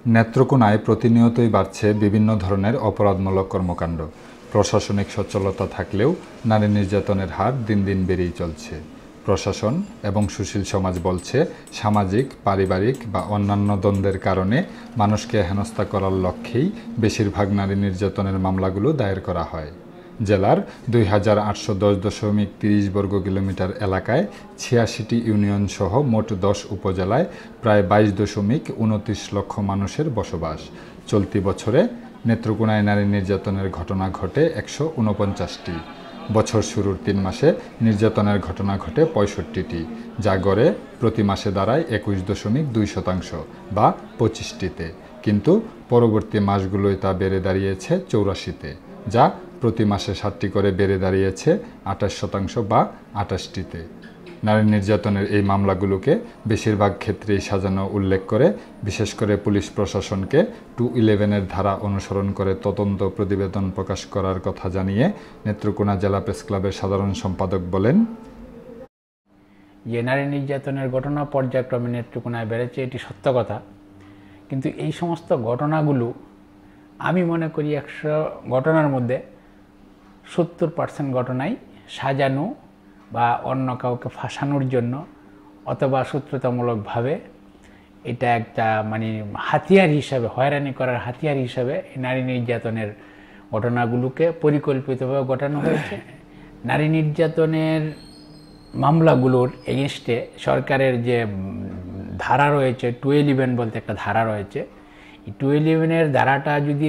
নেত্রকোনায় প্রতিনিয়তই বাড়ছে বিভিন্ন ধরনের অপরাধমূলক কর্মকাণ্ড। প্রশাসনিক সচ্ছলতা থাকলেও নারী নির্যাতনের হার দিন দিন বেড়েই চলছে। প্রশাসন এবং সুশীল সমাজ বলছে, সামাজিক, পারিবারিক বা অন্যান্য দ্বন্দ্বের কারণে মানুষকে হেনস্থা করার লক্ষ্যেই বেশিরভাগ নারী নির্যাতনের মামলাগুলো দায়ের করা হয়। জেলার ২,৮১০.৩০ বর্গ কিলোমিটার এলাকায় ৮৬টি ইউনিয়ন সহ মোট ১০ উপজেলায় প্রায় ২২.২৯ লক্ষ মানুষের বসবাস। চলতি বছরে নেত্রকোনায় নারী নির্যাতনের ঘটনা ঘটে ১৪৯টি। বছর শুরুর ৩ মাসে নির্যাতনের ঘটনা ঘটে ৬৫টি, যা গড়ে প্রতি মাসে দাঁড়ায় ২১.২% বা ২৫টিতে। কিন্তু পরবর্তী মাসগুলোয় তা বেড়ে দাঁড়িয়েছে ৮৪তে, যা প্রতি মাসে 7টি করে বেড়ে দাঁড়িয়েছে ২৮% বা ২৮টিতে। নারী নির্যাতনের এই মামলাগুলোকে বেশিরভাগ ক্ষেত্রেই সাজানো উল্লেখ করে বিশেষ করে পুলিশ প্রশাসনকে 211-এর ধারা অনুসরণ করে তদন্ত প্রতিবেদন প্রকাশ করার কথা জানিয়ে নেত্রকোনা জেলা প্রেস ক্লাবের সাধারণ সম্পাদক বলেন, যে নারী নির্যাতনের ঘটনা পর্যায়ক্রমে নেত্রকোনায় বেড়েছে, এটি সত্য কথা। কিন্তু এই সমস্ত ঘটনাগুলো আমি মনে করি 100 ঘটনার মধ্যে 70% ঘটনাই সাজানো বা অন্য কাউকে ফাঁসানোর জন্য অথবা শত্রুতামূলকভাবে এটা একটা হাতিয়ার হিসাবে, হয়রানি করার হাতিয়ার হিসাবে নারী নির্যাতনের ঘটনাগুলোকে পরিকল্পিতভাবে ঘটানো হয়েছে। নারী নির্যাতনের মামলাগুলোর এগেনস্টে সরকারের যে ধারা রয়েছে, 211 বলতে একটা ধারা রয়েছে, এই 211-এর ধারাটা যদি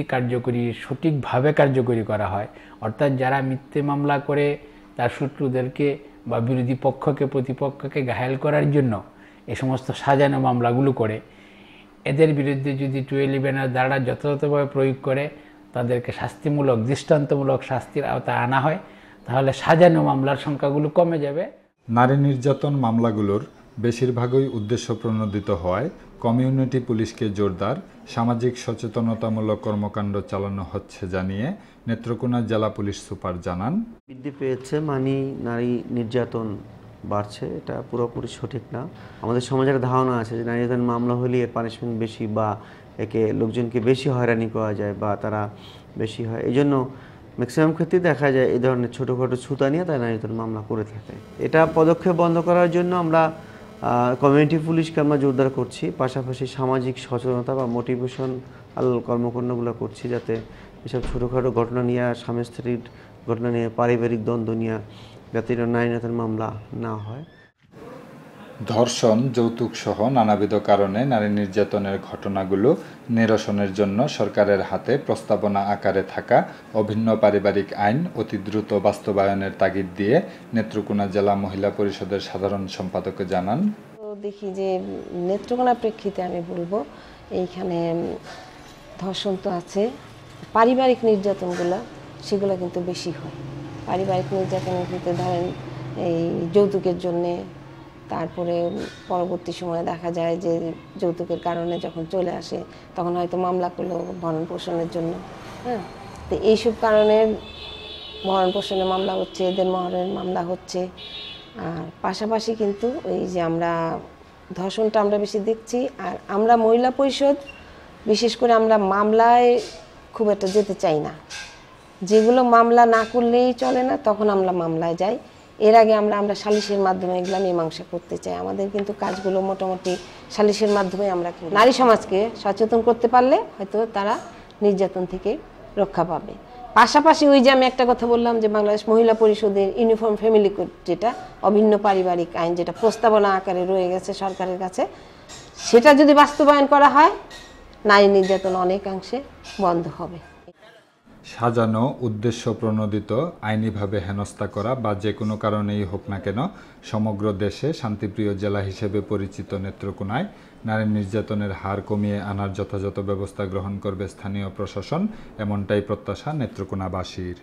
সঠিকভাবে কার্যকরী করা হয়, অর্থাৎ যারা মিথ্যে মামলা করে তার শত্রুদেরকে বা বিরোধী পক্ষকে, প্রতিপক্ষকে ঘায়েল করার জন্য এই সমস্ত সাজানো মামলাগুলো করে, এদের বিরুদ্ধে যদি 211-এর ধারা যথাযথভাবে প্রয়োগ করে তাদেরকে শাস্তিমূলক, দৃষ্টান্তমূলক শাস্তির আওতায় আনা হয়, তাহলে সাজানো মামলার সংখ্যাগুলো কমে যাবে। নারী নির্যাতন মামলাগুলোর বেশিরভাগই উদ্দেশ্য প্রণোদিত হওয়ায় কমিউনিটি পুলিশকে জোরদার সামাজিক সচেতনতামূলক কর্মকাণ্ড চালানো হচ্ছে জানিয়ে নেত্রকোনা জেলা পুলিশ সুপার জানান, বৃদ্ধি পেয়েছে নারী নির্যাতন বাড়ছে, এটা পুরোপুরি সঠিক না। আমাদের সমাজের ধারণা আছে যে নারী নির্যাতন মামলা হলে এর পানিশমেন্ট বেশি বা একে লোকজনকে বেশি হয়রানি করা যায় বা তারা বেশি হয়। এই জন্য ম্যাক্সিমাম ক্ষেত্রে দেখা যায় এই ধরনের ছোটোখাটো ছুতা নিয়ে তারা নারী নির্যাতন মামলা করে থাকে। এটা পদক্ষেপ বন্ধ করার জন্য আমরা কমিউনিটি পুলিশকে আমরা জোরদার করছি, পাশাপাশি সামাজিক সচেতনতা বা মোটিভেশনাল কর্মকাণ্ডগুলো করছি, যাতে এসব ছোটোখাটো ঘটনা নিয়ে, স্বামী স্ত্রীর ঘটনা নিয়ে, পারিবারিক দ্বন্দ্ব নিয়ে যাতে নারী নির্যাতন মামলা না হয়। ধর্ষণ, যৌতুক সহ নানাবিধ কারণে নারী নির্যাতনের ঘটনাগুলো নিরসনের জন্য সরকারের হাতে প্রস্তাবনা আকারে থাকা অভিন্ন পারিবারিক আইন অতি দ্রুত বাস্তবায়নের তাগিদ দিয়ে নেত্রকোনা জেলা মহিলা পরিষদের সাধারণ সম্পাদক জানান, দেখি যে নেত্রকোনা প্রেক্ষিতে আমি বলবো, এইখানে ধর্ষণ তো আছে, পারিবারিক নির্যাতনগুলো সেগুলো কিন্তু বেশি হয়। পারিবারিক নির্যাতনের ক্ষেত্রে ধরেন এই যৌতুকের জন্যে, তারপরে পরবর্তী সময়ে দেখা যায় যে যৌতুকের কারণে যখন চলে আসে তখন হয়তো মামলা করলো ভরণ পোষণের জন্য। হ্যাঁ, তো এইসব কারণে ভরণ পোষণের মামলা হচ্ছে, এদের মহরের মামলা হচ্ছে। আর পাশাপাশি কিন্তু ওই যে আমরা ধর্ষণটা আমরা বেশি দেখছি। আর আমরা মহিলা পরিষদ বিশেষ করে আমরা মামলায় খুব একটা যেতে চাই না, যেগুলো মামলা না করলেই চলে না তখন আমরা মামলায় যাই। এর আগে আমরা সালিশের মাধ্যমে এগুলো মীমাংসা করতে চাই। আমাদের কিন্তু কাজগুলো মোটামুটি সালিশের মাধ্যমে আমরা নারী সমাজকে সচেতন করতে পারলে হয়তো তারা নির্যাতন থেকে রক্ষা পাবে। পাশাপাশি ওই যে আমি একটা কথা বললাম যে বাংলাদেশ মহিলা পরিষদের ইউনিফর্ম ফ্যামিলি কোড, যেটা অভিন্ন পারিবারিক আইন, যেটা প্রস্তাবনা আকারে রয়ে গেছে সরকারের কাছে, সেটা যদি বাস্তবায়ন করা হয় নারী নির্যাতন অনেকাংশে বন্ধ হবে। সাজানো, উদ্দেশ্য প্রণোদিত আইনিভাবে হেনস্থা করা বা যে কোনো কারণেই হোক না কেন সমগ্র দেশে শান্তিপ্রিয় জেলা হিসেবে পরিচিত নেত্রকোনায় নারী নির্যাতনের হার কমিয়ে আনার যথাযথ ব্যবস্থা গ্রহণ করবে স্থানীয় প্রশাসন, এমনটাই প্রত্যাশা নেত্রকোনাবাসীর।